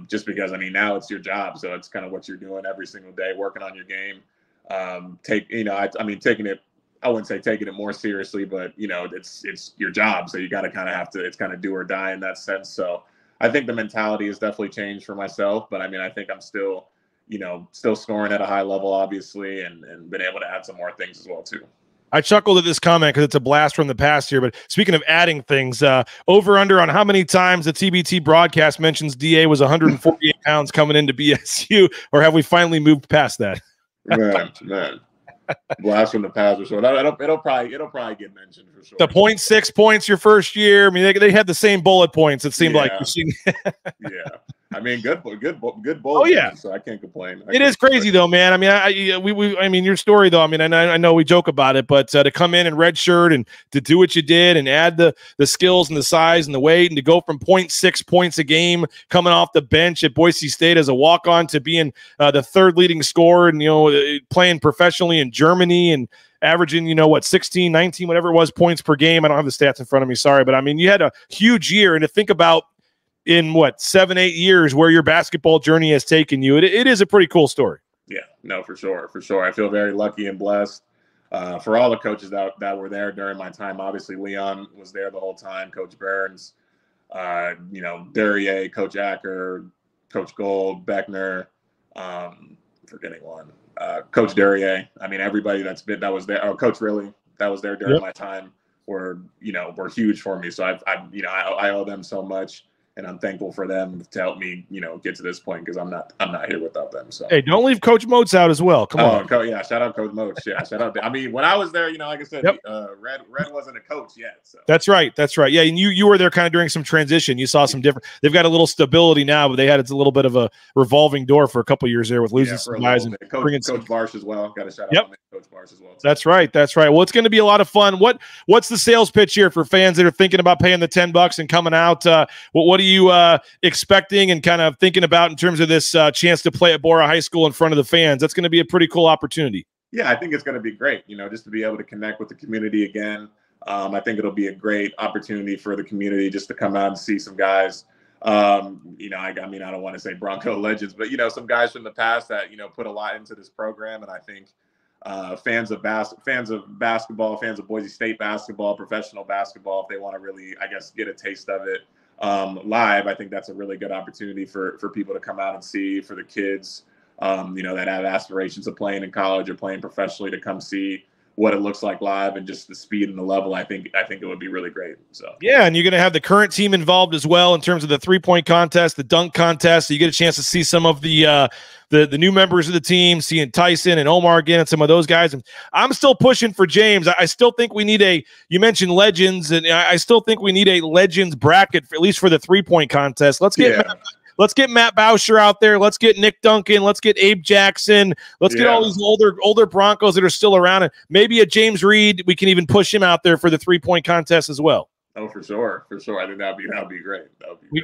[SPEAKER 10] Just because, I mean, now it's your job, so it's kind of what you're doing every single day, working on your game. Taking it, I wouldn't say taking it more seriously, but, you know, it's your job, so you got to kind of it's kind of do or die in that sense. So I think the mentality has definitely changed for myself, but I mean, I think I'm still scoring at a high level, obviously, and been able to add some more things as well too.
[SPEAKER 8] I chuckled at this comment because it's a blast from the past here. But speaking of adding things, over under on how many times the TBT broadcast mentions DA was 148 pounds coming into BSU, or have we finally moved past that?
[SPEAKER 10] Man. Blast from the past for sure. It'll probably get mentioned for sure.
[SPEAKER 8] The 0.6 points your first year. I mean, they had the same bullet points. It seemed like.
[SPEAKER 10] Yeah. I mean, good bowl.
[SPEAKER 8] Oh yeah,
[SPEAKER 10] so I can't complain.
[SPEAKER 8] It is crazy though, man. I mean, I mean, your story though. I mean, I know we joke about it, but to come in redshirt and to do what you did and add the skills and the size and the weight and to go from 0.6 points a game coming off the bench at Boise State as a walk-on to being the third leading scorer and playing professionally in Germany and averaging 16, 19, whatever it was points per game. I don't have the stats in front of me. Sorry, but I mean, you had a huge year, and to think about in 7-8 years where your basketball journey has taken you, it is a pretty cool story.
[SPEAKER 10] Yeah, no, for sure. I feel very lucky and blessed for all the coaches that were there during my time. Obviously, Leon was there the whole time. Coach Burns, Duryea, Coach Acker, Coach Gold, Beckner, forgetting one, Coach Duryea. I mean, everybody that was there. Oh, Coach Riley, that was there during my time were huge for me. So I owe them so much. And I'm thankful for them to help me, get to this point because I'm not here without them. So
[SPEAKER 8] hey, don't leave Coach Moats out as well. Come on.
[SPEAKER 10] Yeah, shout out Coach Moats. Yeah, shout out. I mean, when I was there, like I said, Red wasn't a coach yet. So
[SPEAKER 8] that's right. Yeah, and you were there kind of during some transition. You saw some different. They've got a little stability now, but they had a little bit of a revolving door for a couple of years there with losing some guys and bringing
[SPEAKER 10] Coach Barsh as well. Got a shout out to Coach Barsh as well.
[SPEAKER 8] That's right. Well, it's going to be a lot of fun. What's the sales pitch here for fans that are thinking about paying the $10 and coming out? What are you expecting and kind of thinking about in terms of this chance to play at Bora High School in front of the fans? That's going to be a pretty cool opportunity.
[SPEAKER 10] Yeah, I think it's going to be great, just to be able to connect with the community again. I think it'll be a great opportunity for the community just to come out and see some guys. I don't want to say Bronco legends, but, some guys from the past that, put a lot into this program. And I think fans of basketball, fans of Boise State basketball, professional basketball, if they want to really, get a taste of it live, I think that's a really good opportunity for people to come out and see, for the kids, that have aspirations of playing in college or playing professionally to come see what it looks like live and just the speed and the level. I think it would be really great. So
[SPEAKER 8] yeah, and you're going to have the current team involved as well in terms of the 3-point contest, the dunk contest. So you get a chance to see some of the new members of the team, seeing Tyson and Omar again and some of those guys. And I'm still pushing for James. I still think we need you mentioned legends, and I still think we need a legends bracket, at least for the 3-point contest. Let's get Matt Boucher out there. Let's get Nick Duncan. Let's get Abe Jackson. Let's get all these older Broncos that are still around. And maybe a James Reed, we can even push him out there for the 3-point contest as well.
[SPEAKER 10] Oh, for sure. I think that'd be great.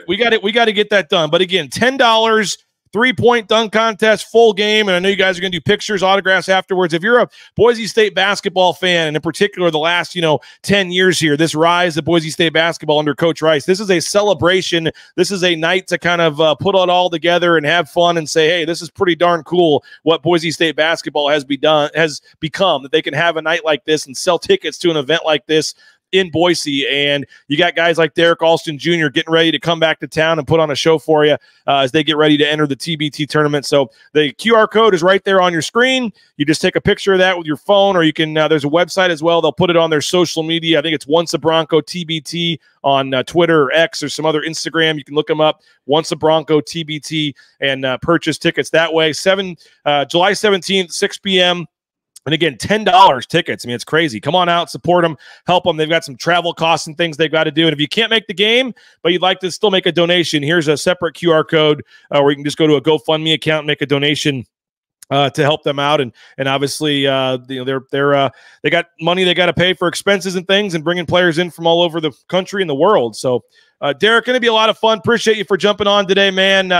[SPEAKER 8] We got to get that done. But again, $10. 3-point dunk contest, full game, and I know you guys are going to do pictures, autographs afterwards. If you're a Boise State basketball fan, and in particular the last 10 years here, this rise of Boise State basketball under Coach Rice, this is a celebration. This is a night to kind of put it all together and have fun and say, hey, this is pretty darn cool what Boise State basketball has become, that they can have a night like this and sell tickets to an event like this in Boise. And you got guys like Dirk Koetter Jr. getting ready to come back to town and put on a show for you as they get ready to enter the TBT tournament. So the QR code is right there on your screen. You just take a picture of that with your phone, or you can there's a website as well. They'll put it on their social media. I think it's Once a Bronco TBT on Twitter or X or some other Instagram. You can look them up, Once a Bronco TBT, and purchase tickets that way. July 17th, 6 p.m. And again, $10 tickets. I mean, it's crazy. Come on out, support them, help them. They've got some travel costs and things they've got to do. And if you can't make the game, but you'd like to still make a donation, here's a separate QR code where you can just go to a GoFundMe account and make a donation to help them out. And obviously, they got money they got to pay for expenses and things, and bringing players in from all over the country and the world. So, Derek, going to be a lot of fun. Appreciate you for jumping on today, man.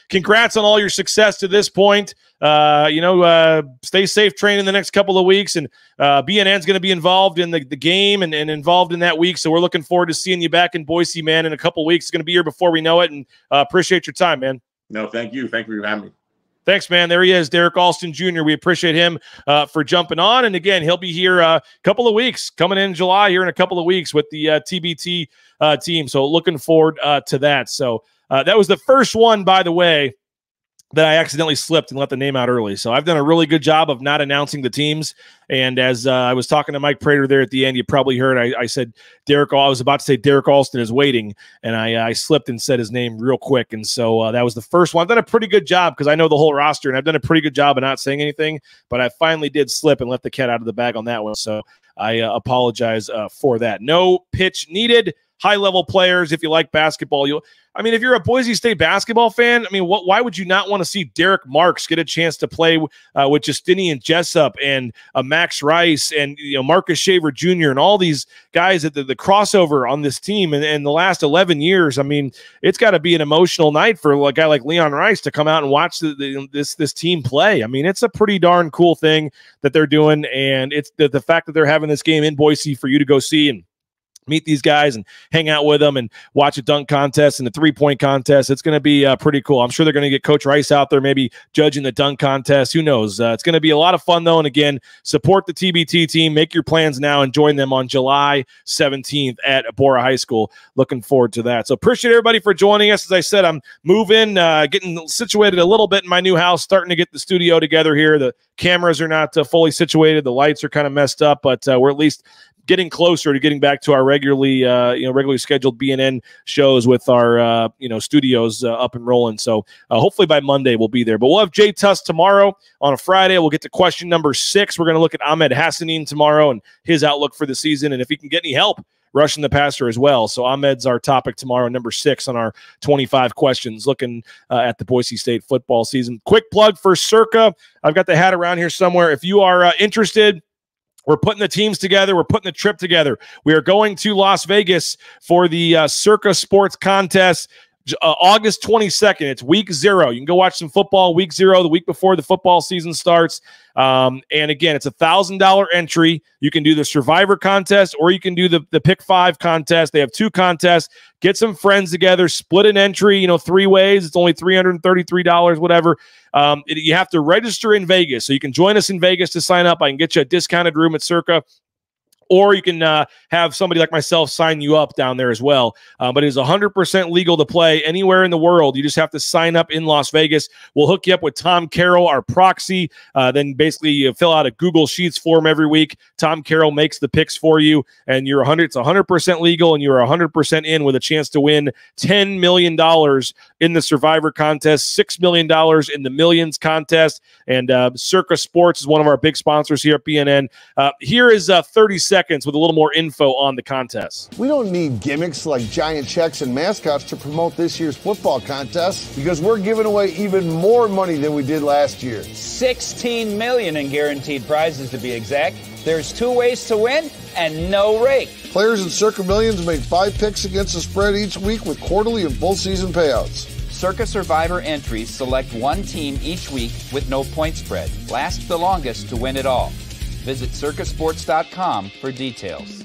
[SPEAKER 8] Congrats on all your success to this point. Stay safe training the next couple of weeks, and BNN's going to be involved in the game and involved in that week. So we're looking forward to seeing you back in Boise, man, in a couple of weeks. It's going to be here before we know it, and appreciate your time, man.
[SPEAKER 10] No, thank you. Thank you for having me.
[SPEAKER 8] Thanks, man. There he is, Dirk Koetter Jr. We appreciate him for jumping on. And again, he'll be here a couple of weeks, coming in July here in a couple of weeks with the TBT team. So looking forward to that. So that was the first one, by the way, that I accidentally slipped and let the name out early. So I've done a really good job of not announcing the teams. And as I was talking to Mike Prater there at the end, you probably heard I said I was about to say Derek Alston is waiting, and I slipped and said his name real quick. And so that was the first one. I've done a pretty good job because I know the whole roster, and I've done a pretty good job of not saying anything, but I finally did slip and let the cat out of the bag on that one. So I apologize for that. No pitch needed. high-level players. If you like basketball, if you're a Boise State basketball fan, why would you not want to see Derek Marks get a chance to play with Justinian Jessup and Max Rice and Marcus Shaver Jr. and all these guys at the crossover on this team in the last 11 years? It's got to be an emotional night for a guy like Leon Rice to come out and watch this team play. It's a pretty darn cool thing that they're doing, and it's the fact that they're having this game in Boise for you to go see and meet these guys and hang out with them and watch a dunk contest and a three-point contest. It's going to be pretty cool. I'm sure they're going to get Coach Rice out there maybe judging the dunk contest. Who knows? It's going to be a lot of fun, though. And again, support the TBT team. Make your plans now and join them on July 17th at Bora High School. Looking forward to that. So appreciate everybody for joining us. As I said, I'm moving, getting situated a little bit in my new house, starting to get the studio together here. The cameras are not fully situated. The lights are kind of messed up, but we're at least getting closer to getting back to our regularly scheduled BNN shows with our studios up and rolling. So hopefully by Monday we'll be there. But we'll have Jay Tuss tomorrow on a Friday. We'll get to question number 6. We're going to look at Ahmed Hassanin tomorrow and his outlook for the season, and if he can get any help rushing the passer as well. So Ahmed's our topic tomorrow, number 6 on our 25 questions, looking at the Boise State football season. Quick plug for Circa. I've got the hat around here somewhere. If you are interested, we're putting the teams together. We're putting the trip together. We are going to Las Vegas for the Circa Sports Contest, August 22nd. It's week 0. You can go watch some football week 0, the week before the football season starts. And again, it's $1,000 entry. You can do the Survivor contest or you can do the Pick 5 contest. They have 2 contests. Get some friends together, split an entry, 3 ways. It's only $333, whatever. You have to register in Vegas. So you can join us in Vegas to sign up. I can get you a discounted room at Circa. Or you can have somebody like myself sign you up down there as well. But it is 100% legal to play anywhere in the world. You just have to sign up in Las Vegas. We'll hook you up with Tom Carroll, our proxy. Then basically you fill out a Google Sheets form every week. Tom Carroll makes the picks for you, and it's 100% legal, and you're 100% in with a chance to win $10 million in the Survivor contest, $6 million in the Millions contest. And Circa Sports is one of our big sponsors here at BNN. Here is 30 seconds with a little more info on the contest.
[SPEAKER 4] We don't need gimmicks like giant checks and mascots to promote this year's football contest because we're giving away even more money than we did last year.
[SPEAKER 5] $16 million in guaranteed prizes to be exact. There's 2 ways to win and no rake.
[SPEAKER 4] Players in Circa Millions make 5 picks against the spread each week with quarterly and full season payouts.
[SPEAKER 5] Circa Survivor entries select 1 team each week with no point spread. Last the longest to win it all. Visit circasports.com for details.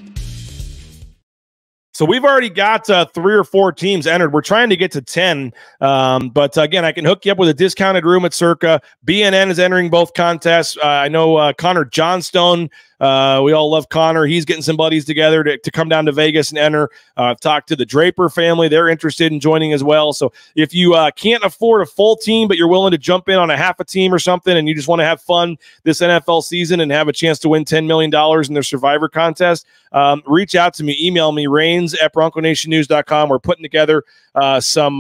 [SPEAKER 8] So we've already got 3 or 4 teams entered. We're trying to get to 10. But again, I can hook you up with a discounted room at Circa. BNN is entering both contests. I know Connor Johnstone. We all love Connor. He's getting some buddies together to come down to Vegas and enter. I've talked to the Draper family. They're interested in joining as well. So if you can't afford a full team, but you're willing to jump in on a half a team or something, and you just want to have fun this NFL season and have a chance to win $10 million in their Survivor contest, reach out to me. Email me, rains@BroncoNationNews.com. We're putting together some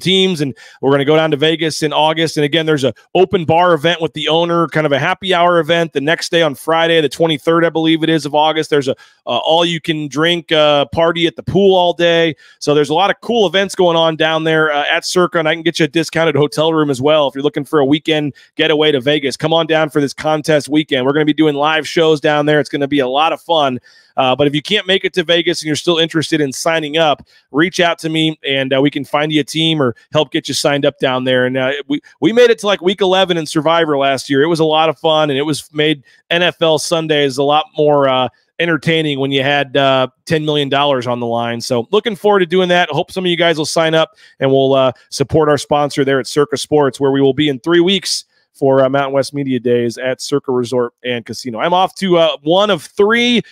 [SPEAKER 8] teams, and we're going to go down to Vegas in August. And again, there's an open bar event with the owner, kind of a happy hour event the next day on Friday, the 23rd, I believe it is, of August. There's a all you can drink party at the pool all day. So there's a lot of cool events going on down there at Circa, and I can get you a discounted hotel room as well if you're looking for a weekend getaway to Vegas. Come on down for this contest weekend. We're going to be doing live shows down there. It's going to be a lot of fun. But if you can't make it to Vegas and you're still interested in signing up, reach out to me, and we can find you a team or help get you signed up down there. And we made it to like week 11 in Survivor last year. It was a lot of fun, and it was made NFL Sundays a lot more entertaining when you had $10 million on the line. So looking forward to doing that. I hope some of you guys will sign up, and we'll support our sponsor there at Circa Sports, where we will be in 3 weeks for Mountain West Media Days at Circa Resort and Casino. I'm off to 1 of 3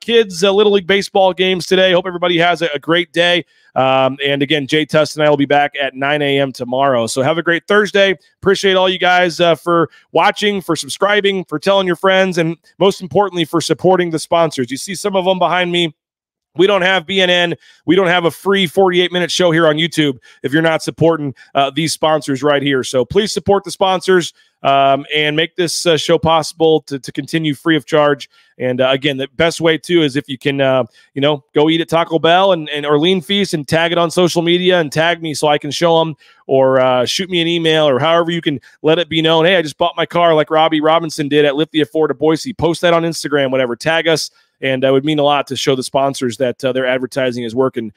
[SPEAKER 8] kids' Little League baseball games today. Hope everybody has a great day. And again, Jay Tuss and I will be back at 9 a.m. tomorrow. So have a great Thursday. Appreciate all you guys for watching, for subscribing, for telling your friends, and most importantly, for supporting the sponsors. You see some of them behind me. We don't have BNN. We don't have a free 48-minute show here on YouTube if you're not supporting these sponsors right here. So please support the sponsors and make this show possible to continue free of charge. And again, the best way too is if you can, go eat at Taco Bell or Lean Feast and tag it on social media and tag me so I can show them, or shoot me an email, or however you can let it be known. Hey, I just bought my car like Robbie Robinson did at Lithia Ford of Boise. Post that on Instagram, whatever. Tag us. And it would mean a lot to show the sponsors that their advertising is working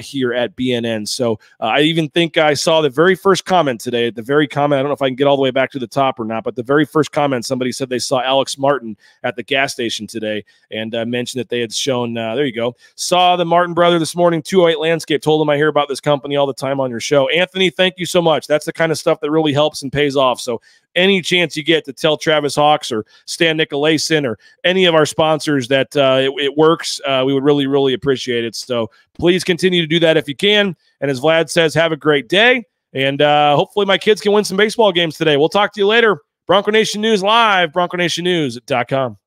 [SPEAKER 8] here at BNN. So I even think I saw the very first comment today. At the very comment, I don't know if I can get all the way back to the top or not, but the very first comment, somebody said they saw Alex Martin at the gas station today and mentioned that they had shown, there you go, saw the Martin brother this morning, 208 Landscape, told him I hear about this company all the time on your show. Anthony, thank you so much. That's the kind of stuff that really helps and pays off. So any chance you get to tell Travis Hawks or Stan Nicolason or any of our sponsors that it works, we would really, really appreciate it. So please continue to do that if you can. And as Vlad says, have a great day. And hopefully my kids can win some baseball games today. We'll talk to you later. Bronco Nation News Live, BroncoNationNews.com.